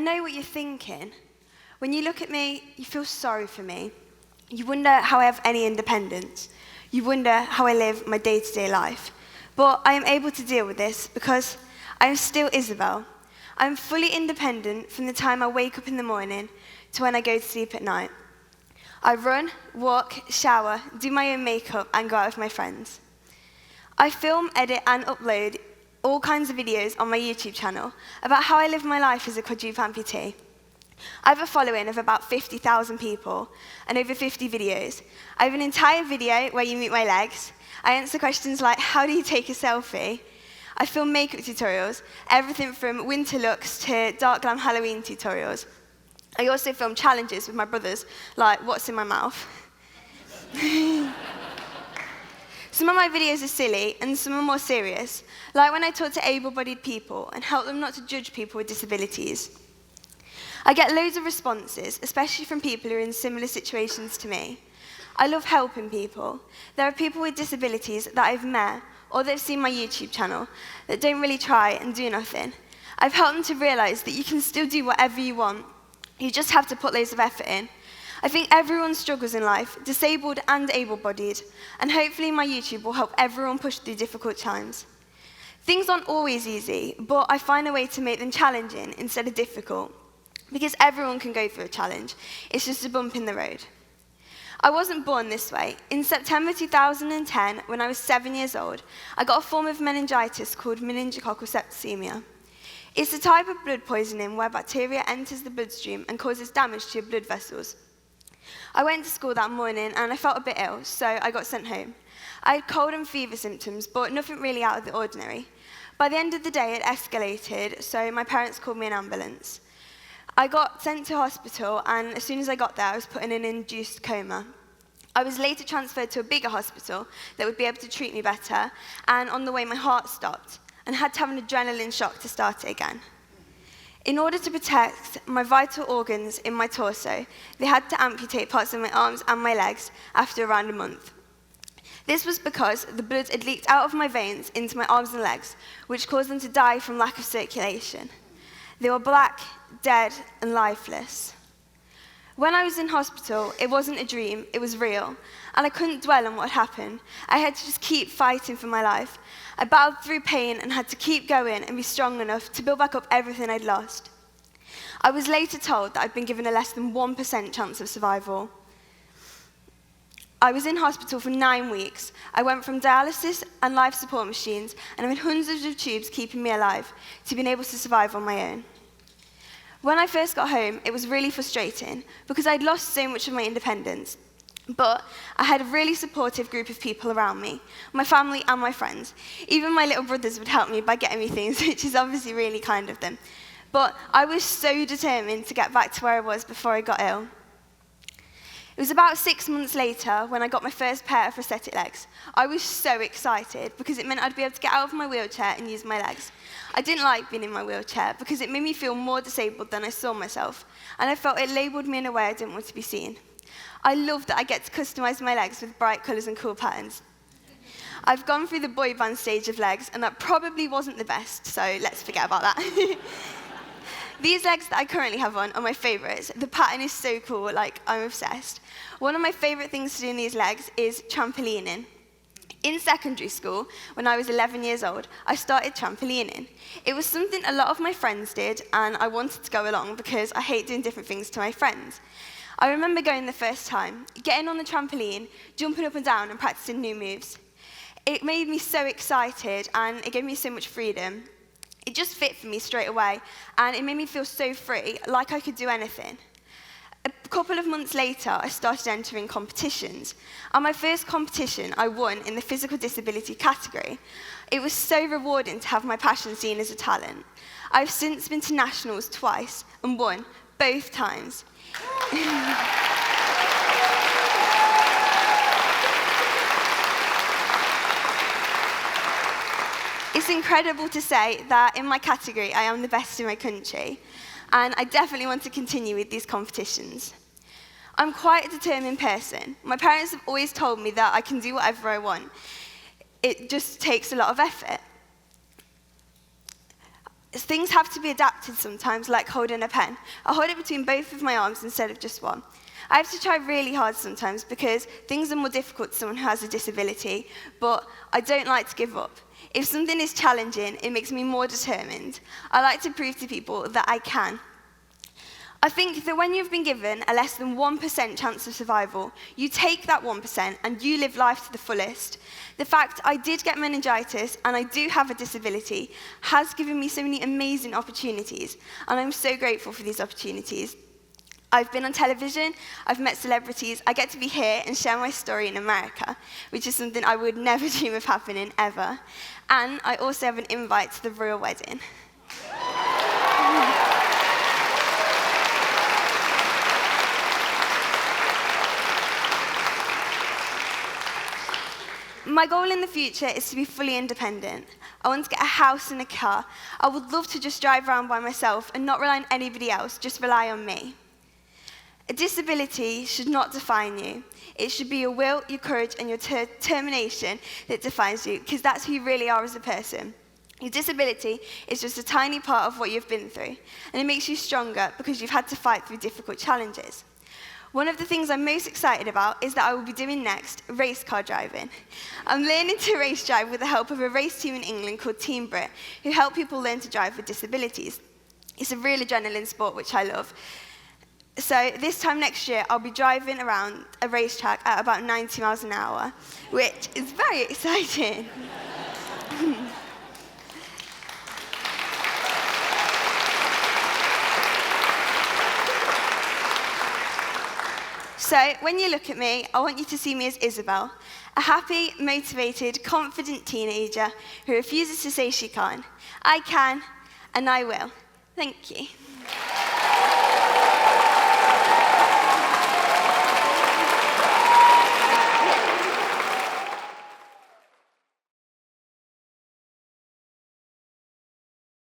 know what you're thinking. When you look at me, you feel sorry for me. You wonder how I have any independence. You wonder how I live my day-to-day life. But I am able to deal with this because I am still Isabelle. I am fully independent from the time I wake up in the morning to when I go to sleep at night. I run, walk, shower, do my own makeup, and go out with my friends. I film, edit, and upload all kinds of videos on my YouTube channel about how I live my life as a quadruple amputee. I have a following of about 50,000 people and over 50 videos. I have an entire video where you meet my legs. I answer questions like, how do you take a selfie? I film makeup tutorials, everything from winter looks to dark glam Halloween tutorials. I also film challenges with my brothers, like what's in my mouth. Some of my videos are silly and some are more serious, like when I talk to able-bodied people and help them not to judge people with disabilities. I get loads of responses, especially from people who are in similar situations to me. I love helping people. There are people with disabilities that I've met or that have seen my YouTube channel that don't really try and do nothing. I've helped them to realize that you can still do whatever you want. You just have to put loads of effort in. I think everyone struggles in life, disabled and able-bodied, and hopefully my YouTube will help everyone push through difficult times. Things aren't always easy, but I find a way to make them challenging instead of difficult, because everyone can go through a challenge. It's just a bump in the road. I wasn't born this way. In September 2010, when I was 7 years old, I got a form of meningitis called meningococcal septicemia. It's a type of blood poisoning where bacteria enters the bloodstream and causes damage to your blood vessels. I went to school that morning and I felt a bit ill, so I got sent home. I had cold and fever symptoms, but nothing really out of the ordinary. By the end of the day, it escalated, so my parents called me an ambulance. I got sent to hospital, and as soon as I got there, I was put in an induced coma. I was later transferred to a bigger hospital that would be able to treat me better, and on the way, my heart stopped, and had to have an adrenaline shock to start it again. In order to protect my vital organs in my torso, they had to amputate parts of my arms and my legs after around a month. This was because the blood had leaked out of my veins into my arms and legs, which caused them to die from lack of circulation. They were black, dead, and lifeless. When I was in hospital, it wasn't a dream, it was real, and I couldn't dwell on what had happened. I had to just keep fighting for my life. I battled through pain and had to keep going and be strong enough to build back up everything I'd lost. I was later told that I'd been given a less than 1% chance of survival. I was in hospital for 9 weeks. I went from dialysis and life support machines, and I'm in hundreds of tubes keeping me alive, to being able to survive on my own. When I first got home, it was really frustrating because I'd lost so much of my independence. But I had a really supportive group of people around me, my family and my friends. Even my little brothers would help me by getting me things, which is obviously really kind of them. But I was so determined to get back to where I was before I got ill. It was about 6 months later when I got my first pair of prosthetic legs. I was so excited because it meant I'd be able to get out of my wheelchair and use my legs. I didn't like being in my wheelchair because it made me feel more disabled than I saw myself, and I felt it labelled me in a way I didn't want to be seen. I love that I get to customise my legs with bright colours and cool patterns. I've gone through the boy band stage of legs, and that probably wasn't the best, so let's forget about that. These legs that I currently have on are my favourites. The pattern is so cool, like, I'm obsessed. One of my favourite things to do in these legs is trampolining. In secondary school, when I was 11 years old, I started trampolining. It was something a lot of my friends did, and I wanted to go along because I hate doing different things to my friends. I remember going the first time, getting on the trampoline, jumping up and down and practicing new moves. It made me so excited, and it gave me so much freedom. It just fit for me straight away, and it made me feel so free, like I could do anything. A couple of months later, I started entering competitions. On my first competition, I won in the physical disability category. It was so rewarding to have my passion seen as a talent. I've since been to nationals twice and won both times. It's incredible to say that in my category, I am the best in my country, and I definitely want to continue with these competitions. I'm quite a determined person. My parents have always told me that I can do whatever I want. It just takes a lot of effort. things have to be adapted sometimes, like holding a pen. I hold it between both of my arms instead of just one. I have to try really hard sometimes because things are more difficult to someone who has a disability, but I don't like to give up. If something is challenging, it makes me more determined. I like to prove to people that I can. I think that when you've been given a less than 1% chance of survival, you take that 1% and you live life to the fullest. The fact I did get meningitis and I do have a disability has given me so many amazing opportunities, and I'm so grateful for these opportunities. I've been on television, I've met celebrities, I get to be here and share my story in America, which is something I would never dream of happening ever. And I also have an invite to the royal wedding. My goal in the future is to be fully independent. I want to get a house and a car. I would love to just drive around by myself and not rely on anybody else, just rely on me. A disability should not define you. It should be your will, your courage, and your determination that defines you, because that's who you really are as a person. Your disability is just a tiny part of what you've been through, and it makes you stronger because you've had to fight through difficult challenges. One of the things I'm most excited about is that I will be doing next race car driving. I'm learning to race drive with the help of a race team in England called Team Brit, who help people learn to drive with disabilities. It's a real adrenaline sport, which I love. So this time next year, I'll be driving around a racetrack at about 90 miles an hour, which is very exciting. So when you look at me, I want you to see me as Isabelle, a happy, motivated, confident teenager who refuses to say she can't. I can, and I will. Thank you.